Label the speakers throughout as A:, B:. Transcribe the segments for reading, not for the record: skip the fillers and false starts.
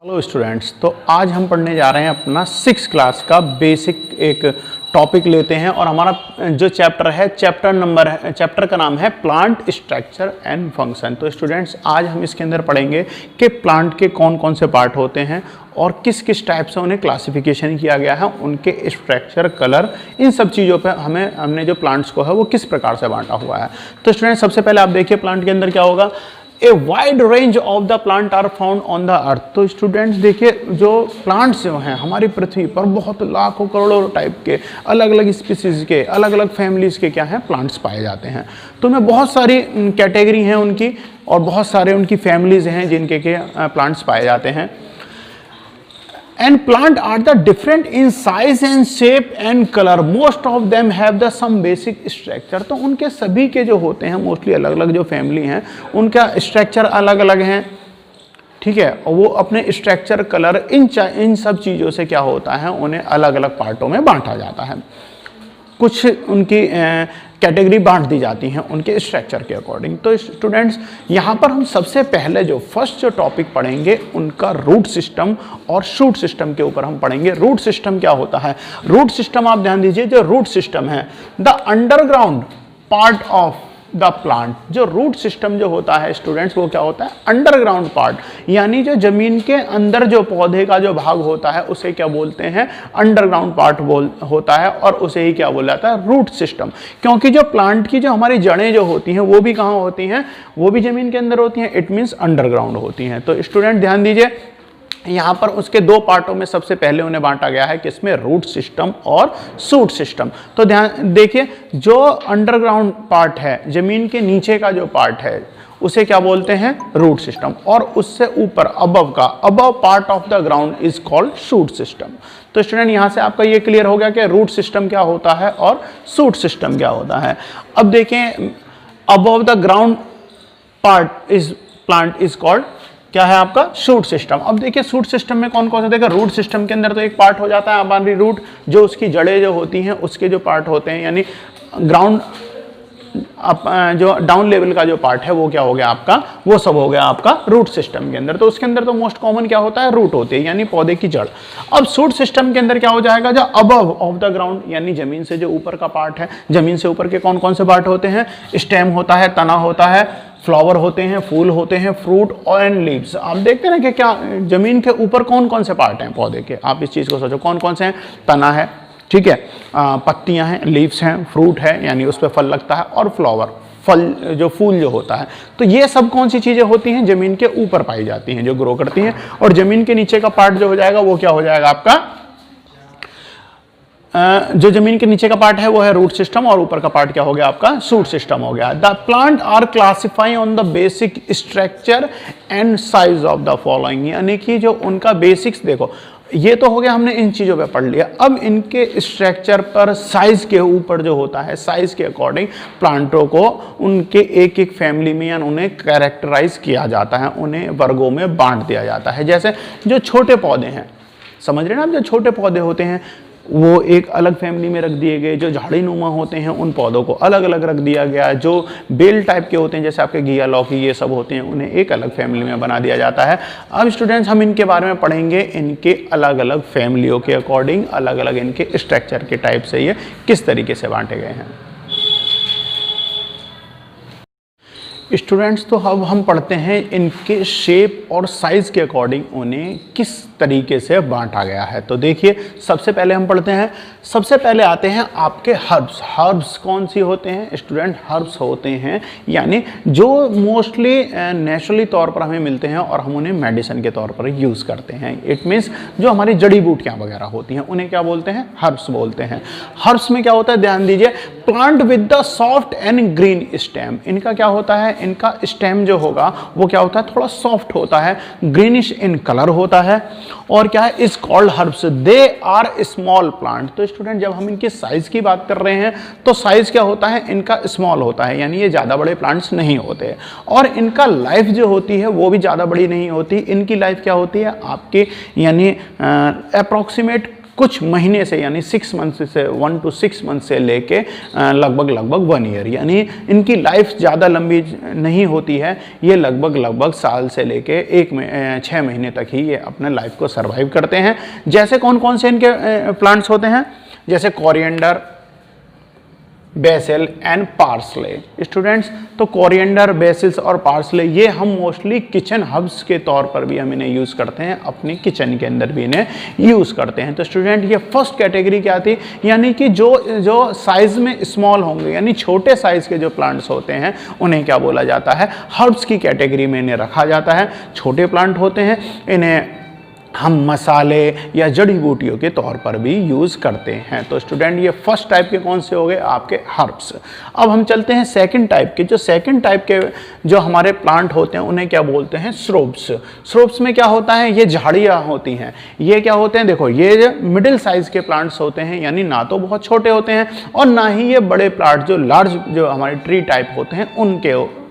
A: Hello students, तो आज हम पढ़ने जा रहे हैं अपना 6 क्लास का बेसिक एक टॉपिक लेते हैं और हमारा जो चैप्टर है चैप्टर का नाम है प्लांट स्ट्रक्चर एंड फंक्शन। तो स्टूडेंट्स आज हम इसके अंदर पढ़ेंगे कि प्लांट के कौन कौन से पार्ट होते हैं और किस किस टाइप से उन्हें क्लासिफिकेशन किया गया है, उनके स्ट्रक्चर, कलर, इन सब चीज़ों पे हमने जो प्लांट्स को है वो किस प्रकार से बांटा हुआ है। तो स्टूडेंट्स सबसे पहले आप देखिए प्लांट के अंदर क्या होगा। A wide range of the plant are found on the earth. तो स्टूडेंट्स देखिए जो प्लांट्स जो हैं हमारी पृथ्वी पर बहुत लाखों करोड़ों टाइप के अलग अलग स्पीसीज के अलग अलग फैमिलीज के क्या हैं प्लांट्स पाए जाते हैं। तो उनमें बहुत सारी कैटेगरी हैं उनकी और बहुत सारे उनकी फैमिलीज हैं जिनके के प्लांट्स पाए जाते हैं। And plant are the different in size and shape and color. Most of them have the some basic structure. तो उनके सभी के जो होते हैं मोस्टली अलग अलग जो फैमिली हैं उनका स्ट्रक्चर अलग अलग हैं, ठीक है। और वो अपने स्ट्रक्चर, कलर, इन सब चीज़ों से क्या होता है उन्हें अलग अलग पार्टों में बांटा जाता है। कुछ उनकी कैटेगरी बांट दी जाती हैं उनके स्ट्रक्चर के अकॉर्डिंग। तो स्टूडेंट्स यहाँ पर हम सबसे पहले जो फर्स्ट जो टॉपिक पढ़ेंगे उनका रूट सिस्टम और शूट सिस्टम के ऊपर हम पढ़ेंगे। रूट सिस्टम क्या होता है? रूट सिस्टम आप ध्यान दीजिए, जो रूट सिस्टम है the underground part of the plant. जो रूट सिस्टम जो होता है स्टूडेंट्स वो क्या होता है? अंडरग्राउंड पार्ट, यानी जो जमीन के अंदर जो पौधे का जो भाग होता है उसे क्या बोलते हैं? अंडरग्राउंड पार्ट होता है और उसे ही क्या बोला जाता है? Root system. क्योंकि जो प्लांट की जो हमारी जड़ें जो होती हैं वो भी कहाँ होती हैं? वो भी जमीन के अंदर होती हैं। इट मीन्स अंडरग्राउंड होती हैं। तो स्टूडेंट ध्यान दीजिए यहाँ पर उसके दो पार्टों में सबसे पहले उन्हें बांटा गया है किसमें? रूट सिस्टम और शूट सिस्टम। तो ध्यान देखिए जो अंडरग्राउंड पार्ट है, जमीन के नीचे का जो पार्ट है उसे क्या बोलते हैं? Root system. और उससे ऊपर above part of the ground is called shoot system. तो स्टूडेंट यहाँ से आपका ये क्लियर हो गया कि रूट सिस्टम क्या होता है और शूट सिस्टम क्या होता है। अब देखें above the ground part is plant is called क्या है आपका? Shoot system. अब देखिए शूट सिस्टम में कौन कौन सा, देखिए रूट सिस्टम के अंदर तो एक पार्ट हो जाता है हमारी रूट, जो उसकी जड़ें जो होती हैं उसके जो पार्ट होते हैं, यानी ग्राउंड जो डाउन लेवल का जो पार्ट है वो क्या हो गया आपका? वो सब हो गया आपका रूट सिस्टम के अंदर। तो उसके अंदर तो मोस्ट कॉमन क्या होता है? रूट होती है, यानी पौधे की जड़। अब शूट सिस्टम के अंदर क्या हो जाएगा? जो अबव ऑफ द ग्राउंड, यानी जमीन से जो ऊपर का पार्ट है। जमीन से ऊपर के कौन कौन से पार्ट होते हैं? स्टेम होता है, तना होता है, फ्लावर होते हैं, फूल होते हैं, फ्रूट एंड लीव्स। आप देखते हैं ना कि क्या जमीन के ऊपर कौन कौन से पार्ट हैं पौधे के। आप इस चीज को सोचो कौन कौन से हैं? तना है, ठीक है, पत्तियां हैं, लीव्स हैं, फ्रूट है यानी उस पर फल लगता है, और फ्लावर, फल जो फूल जो होता है। तो ये सब कौन सी चीजें होती हैं? जमीन के ऊपर पाई जाती हैं, जो ग्रो करती हैं। और जमीन के नीचे का पार्ट जो हो जाएगा वो क्या हो जाएगा आपका? जो जमीन के नीचे का पार्ट है वो है रूट सिस्टम और ऊपर का पार्ट क्या हो गया आपका? शूट सिस्टम हो गया। The plant are classify on the basic structure and size of the following, यानी कि जो उनका बेसिक्स, देखो ये तो हो गया, हमने इन चीज़ों पे पढ़ लिया। अब इनके स्ट्रक्चर पर, साइज के ऊपर जो होता है, साइज के अकॉर्डिंग प्लांटों को उनके एक एक फैमिली में या उन्हें कैरेक्टराइज किया जाता है, उन्हें वर्गों में बांट दिया जाता है। जैसे जो छोटे पौधे हैं, समझ रहे हैं ना आप, जो छोटे पौधे होते हैं वो एक अलग फैमिली में रख दिए गए। जो झाड़ी नुमा होते हैं उन पौधों को अलग अलग रख दिया गया। जो बेल टाइप के होते हैं जैसे आपके घिया, लौकी, ये सब होते हैं, उन्हें एक अलग फैमिली में बना दिया जाता है। अब स्टूडेंट्स हम इनके बारे में पढ़ेंगे, इनके अलग अलग फैमिलियों के अकॉर्डिंग अलग अलग इनके स्ट्रक्चर के टाइप से ये किस तरीके से बांटे गए हैं। स्टूडेंट्स तो अब हम पढ़ते हैं इनके शेप और साइज के अकॉर्डिंग उन्हें किस तरीके से बांटा गया है। तो देखिए सबसे पहले हम पढ़ते हैं, सबसे पहले आते हैं आपके हर्ब्स। हर्ब्स कौन सी होते हैं स्टूडेंट? हर्ब्स होते हैं यानी जो मोस्टली नेचुरली तौर पर हमें मिलते हैं और हम उन्हें मेडिसिन के तौर पर यूज़ करते हैं। इट मीन्स जो हमारी जड़ी बूटियाँ वगैरह होती हैं उन्हें क्या बोलते हैं? हर्ब्स बोलते हैं। हर्ब्स में क्या होता है? ध्यान दीजिए, plant with the soft and green stem. इनका क्या होता है? इनका स्टेम जो होगा वो क्या होता है? थोड़ा सॉफ्ट होता है, ग्रीनिश इन कलर होता है, और क्या है? Is called herbs. They are small plant. तो स्टूडेंट जब हम इनकी साइज की बात कर रहे हैं तो साइज क्या होता है? इनका स्मॉल होता है, यानी ये ज़्यादा बड़े प्लांट्स नहीं होते। और इनका लाइफ जो होती है वो भी ज़्यादा बड़ी नहीं होती। इनकी लाइफ क्या होती है आपकी, यानी अप्रोक्सीमेट कुछ महीने से यानी 6 मंथ से 1 to 6 मंथ से लेके लगभग 1 ईयर, यानी इनकी लाइफ ज़्यादा लंबी नहीं होती है। ये लगभग साल से लेके 6 महीने तक ही ये अपने लाइफ को सर्वाइव करते हैं। जैसे कौन कौन से इनके प्लांट्स होते हैं, जैसे coriander, BECIL and parsley. Students, तो कोरिएंडर, बेसिल्स और पार्सले ये हम मोस्टली किचन हर्ब्स के तौर पर भी हम इन्हें यूज़ करते हैं, अपनी किचन के अंदर भी इन्हें यूज़ करते हैं। तो स्टूडेंट, ये फर्स्ट कैटेगरी क्या थी, यानी कि जो साइज़ में स्मॉल होंगे, यानी छोटे साइज़ के जो प्लांट्स होते हैं उन्हें क्या बोला जाता है, हर्ब्स की कैटेगरी में इन्हें रखा जाता है। छोटे प्लांट होते हैं, इन्हें हम मसाले या जड़ी बूटियों के तौर पर भी यूज़ करते हैं। तो स्टूडेंट, ये फर्स्ट टाइप के कौन से हो गए, आपके हर्ब्स। अब हम चलते हैं सेकंड टाइप के। जो सेकंड टाइप के जो हमारे प्लांट होते हैं उन्हें क्या बोलते हैं, श्रूब्स। श्रूब्स में क्या होता है, ये झाड़ियाँ होती हैं। ये क्या होते हैं, देखो ये मिडिल साइज़ के प्लांट्स होते हैं, यानी ना तो बहुत छोटे होते हैं और ना ही ये बड़े प्लांट जो लार्ज जो हमारे ट्री टाइप होते हैं उनके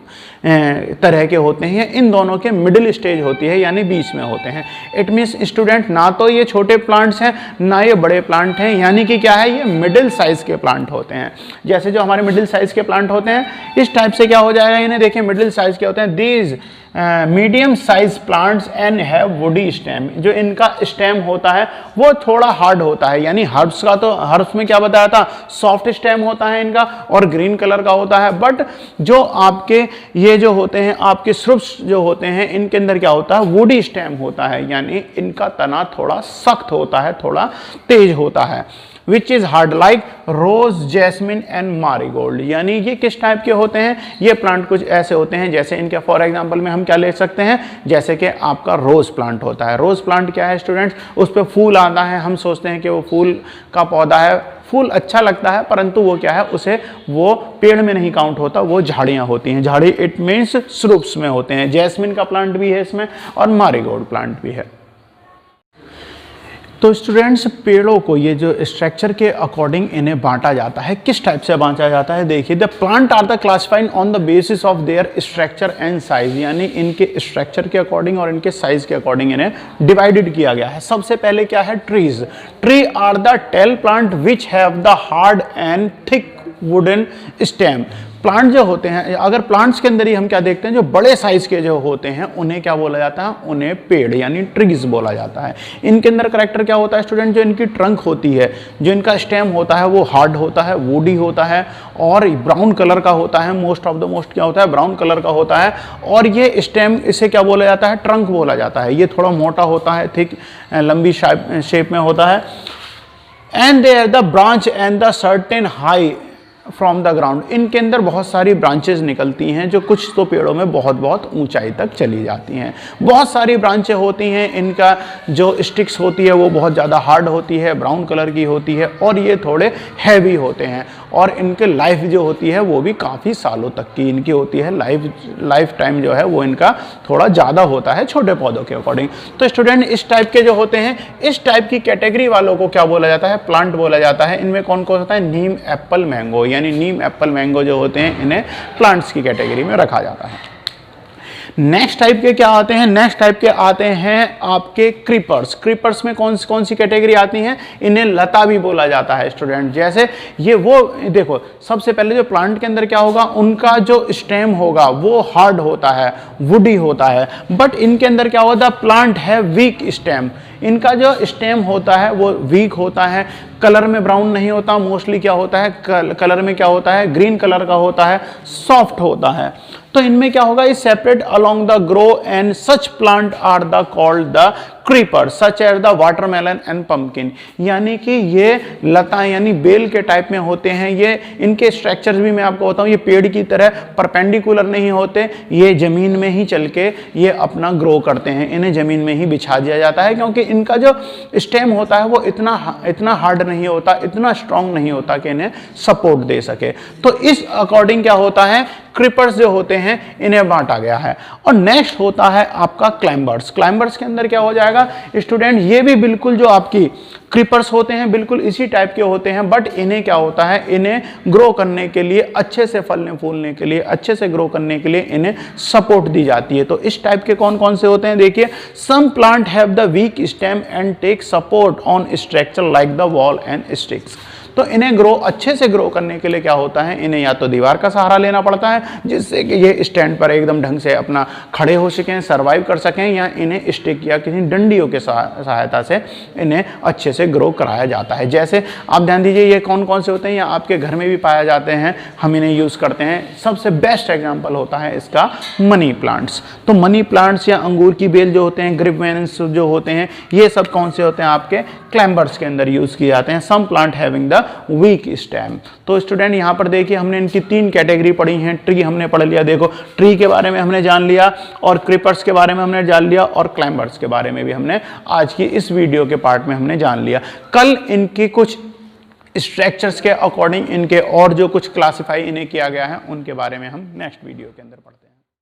A: तरह के होते हैं। इन दोनों के मिडिल स्टेज होती है, यानी बीच में होते हैं। इट मीन्स स्टूडेंट, ना तो ये छोटे प्लांट्स हैं ना ये बड़े प्लांट हैं, यानी कि क्या है, ये मिडिल साइज के प्लांट होते हैं। जैसे जो हमारे मिडिल साइज के प्लांट होते हैं, इस टाइप से क्या हो जाएगा, इन्हें देखिए मिडिल साइज के होते हैं। These medium size plants and have woody stem. जो इनका स्टेम होता है वो थोड़ा हार्ड होता है, यानी हर्ब्स का तो हर्ब्स में क्या बताया था, सॉफ्ट स्टेम होता है इनका और ग्रीन कलर का होता है। बट जो आपके ये जो होते हैं आपके श्रूब्स जो होते हैं, इनके अंदर क्या होता है, वुडी स्टेम होता है, यानी इनका तना थोड़ा सख्त होता है, थोड़ा तेज होता है। Which is hard like rose, jasmine and marigold. यानी ये किस टाइप के होते हैं, ये प्लांट कुछ ऐसे होते हैं, जैसे इनके फॉर एग्जांपल में हम क्या ले सकते हैं, जैसे कि आपका रोज प्लांट होता है। रोज प्लांट क्या है स्टूडेंट्स, उस पर फूल आता है, हम सोचते हैं कि वो फूल का पौधा है, फूल अच्छा लगता है, परंतु वो क्या है, उसे वो पेड़ में नहीं काउंट होता, वो झाड़ियाँ होती हैं। झाड़ी इट मीन्स श्रूब्स में होते हैं। जैस्मिन का प्लांट भी है इसमें और मारीगोल्ड प्लांट भी है। तो स्टूडेंट्स, पेड़ों को ये जो स्ट्रक्चर के अकॉर्डिंग इन्हें बांटा जाता है, किस टाइप से बांटा जाता है, देखिए the plant are the classified on the basis of their structure and size. यानी इनके स्ट्रक्चर के अकॉर्डिंग और इनके साइज के अकॉर्डिंग इन्हें डिवाइडेड किया गया है। सबसे पहले क्या है, trees. Tree are the tall plant which have the hard and thick wooden stem. Plant जो होते हैं, अगर प्लांट्स के अंदर ही हम क्या देखते हैं, जो बड़े साइज के जो होते हैं उन्हें क्या बोला जाता है, उन्हें पेड़ यानी ट्रीज बोला जाता है। इनके अंदर करेक्टर क्या होता है स्टूडेंट, जो इनकी ट्रंक होती है, जो इनका स्टेम होता है वो हार्ड होता है, वुडी होता है और ब्राउन कलर का होता है। मोस्ट ऑफ द मोस्ट क्या होता है, ब्राउन कलर का होता है। और ये स्टेम, इसे क्या बोला जाता है, ट्रंक बोला जाता है। ये थोड़ा मोटा होता है, थिक लंबी शेप में होता है। And they are the branch and the certain high from the ground. इनके अंदर बहुत सारी ब्रांचेज निकलती हैं, जो कुछ तो पेड़ों में बहुत बहुत ऊंचाई तक चली जाती हैं। बहुत सारी ब्रांचें होती हैं, इनका जो स्टिक्स होती है वो बहुत ज़्यादा हार्ड होती है, ब्राउन कलर की होती है और ये थोड़े हैवी होते हैं। और इनके लाइफ जो होती है वो भी काफ़ी सालों तक की इनकी होती है। लाइफ टाइम जो है वो इनका थोड़ा ज़्यादा होता है छोटे पौधों के अकॉर्डिंग। तो स्टूडेंट, इस टाइप के जो होते हैं, इस टाइप की कैटेगरी वालों को क्या बोला जाता है, प्लांट बोला जाता है। इनमें कौन कौन होता है, नीम, एप्पल, मैंगो, यानी नीम, एप्पल, मैंगो जो होते हैं इन्हें प्लांट्स की कैटेगरी में रखा जाता है। नेक्स्ट टाइप के क्या आते हैं, नेक्स्ट टाइप के आते हैं आपके क्रीपर्स। क्रीपर्स में कौन सी कैटेगरी आती हैं, इन्हें लता भी बोला जाता है स्टूडेंट। जैसे ये वो देखो, सबसे पहले जो प्लांट के अंदर क्या होगा, उनका जो स्टेम होगा वो हार्ड होता है, वुडी होता है। बट इनके अंदर क्या होता है, प्लांट है वीक स्टेम। इनका जो स्टेम होता है वो वीक होता है, कलर में ब्राउन नहीं होता, मोस्टली क्या होता है, कलर में क्या होता है, ग्रीन कलर का होता है, सॉफ्ट होता है। तो इनमें क्या होगा, is separate along the grow and such plant are the called the creeper such as the watermelon and pumpkin. यानी कि ये लताएं यानी बेल के टाइप में होते हैं। ये इनके स्ट्रक्चर्स भी मैं आपको बताऊं, ये पेड़ की तरह परपेंडिकुलर नहीं होते, ये जमीन में ही चल के ये अपना ग्रो करते हैं। इन्हें जमीन में ही बिछा दिया जाता है, क्योंकि इनका जो स्टेम होता है वो इतना हार्ड नहीं होता, इतना स्ट्रांग नहीं होता कि इन्हें सपोर्ट दे सके। तो इस अकॉर्डिंग क्या होता है, क्रीपर्स जो होते हैं इन्हें बांटा गया है। और नेक्स्ट होता है आपका क्लाइंबर्स। क्लाइंबर्स के अंदर क्या हो जाएगा स्टूडेंट, ये भी बिल्कुल जो आपकी क्रीपर्स होते हैं बिल्कुल इसी टाइप के होते हैं, बट इन्हें क्या होता है, इन्हें ग्रो करने के लिए, अच्छे से फलने फूलने के लिए, अच्छे से ग्रो करने के लिए इन्हें सपोर्ट दी जाती है। तो इस टाइप के कौन कौन से होते हैं देखिए, some plant have the weak stem and take support on structure like the wall and sticks. तो इन्हें ग्रो, अच्छे से ग्रो करने के लिए क्या होता है, इन्हें या तो दीवार का सहारा लेना पड़ता है जिससे कि ये स्टैंड पर एकदम ढंग से अपना खड़े हो सकें, सर्वाइव कर सकें, या इन्हें स्टिक या किसी डंडियों के सहायता से इन्हें अच्छे से ग्रो कराया जाता है। जैसे आप ध्यान दीजिए ये कौन कौन से होते हैं, या आपके घर में भी पाया जाते हैं, हम इन्हें यूज़ करते हैं। सबसे बेस्ट एग्जाम्पल होता है इसका मनी प्लांट्स। तो मनी प्लांट्स या अंगूर की बेल जो होते हैं, ग्रेप वेन्स जो होते हैं, ये सब कौन से होते हैं, आपके क्लाइंबर्स के अंदर यूज़ किए जाते हैं। Some plant having the weak stem. तो स्टूडेंट यहाँ पर देखिए हमने इनकी 3 कैटेगरी पढ़ी हैं। ट्री हमने पढ़ लिया, देखो ट्री के बारे में हमने जान लिया, और क्रीपर्स के बारे में हमने जान लिया, और क्लाइंबर्स के बारे में भी हमने आज की इस वीडियो के पार्ट में हमने जान लिया। कल इनकी कुछ स्ट्रक्चर्स के अकॉर्डिंग इनके और जो कुछ क्लासिफाई इन्हें किया गया है उनके बारे में हम नेक्स्ट वीडियो के अंदर पढ़ते हैं।